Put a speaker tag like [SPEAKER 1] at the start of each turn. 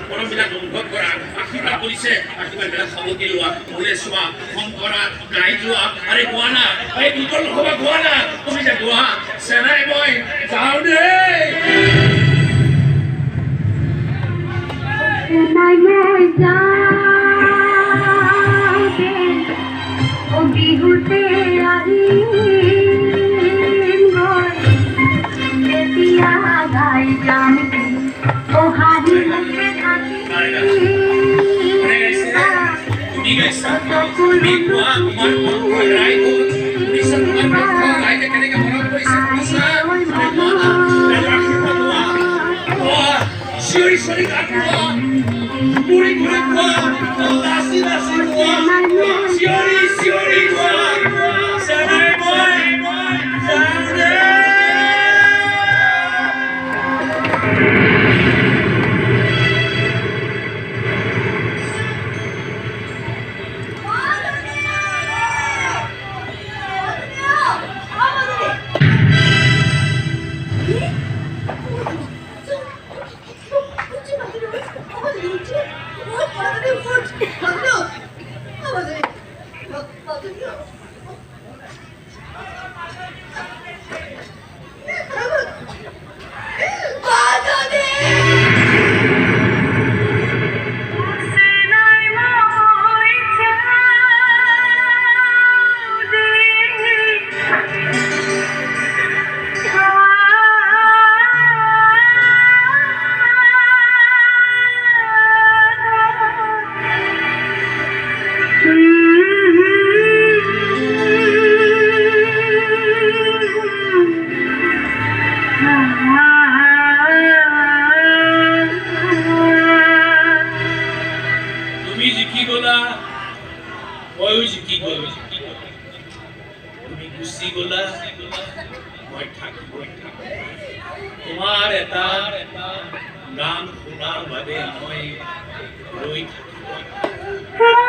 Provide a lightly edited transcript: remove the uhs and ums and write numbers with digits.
[SPEAKER 1] মৰমবিলাক অনুভৱ কৰা আশীৰ্বাদ কৰিছে আশীৰ্বাদবিলাক সামগ্ৰী লোৱা মোলে চোৱা শংকৰা গাই যোৱা আৰে গোৱা না এই দুজন লোকবা গোৱা না তুমি যে গোৱা চেনাই মই যাওঁ দেই
[SPEAKER 2] চেনাই মই যাওঁ দেই ও বিহুতে আহিম গৈ তেতিয়া গাই যাম ও হাঁহি মুখে
[SPEAKER 1] তুমি গাইছা তুমি গোৱা তোমাৰ মন ৰাই গ'ল নিশ্চয় তোমাৰ মন ৰাইজে কেনেকৈ মনত কৰিছে শুনিছা চিঞৰি চিঞৰি গাত গোৱা ঘূৰি ঘূৰি গোৱা নাচি নাচি গোৱা চিঞৰি চিঞৰি গোৱা চেনাই মই যাওঁ দেই তুমি জিকি গলা ময়ো জিকি গলো তুমি গুচি গলা মই থাকিব তোমাৰ এটা গান শুনাৰ বাবে মই ৰৈ থাকিব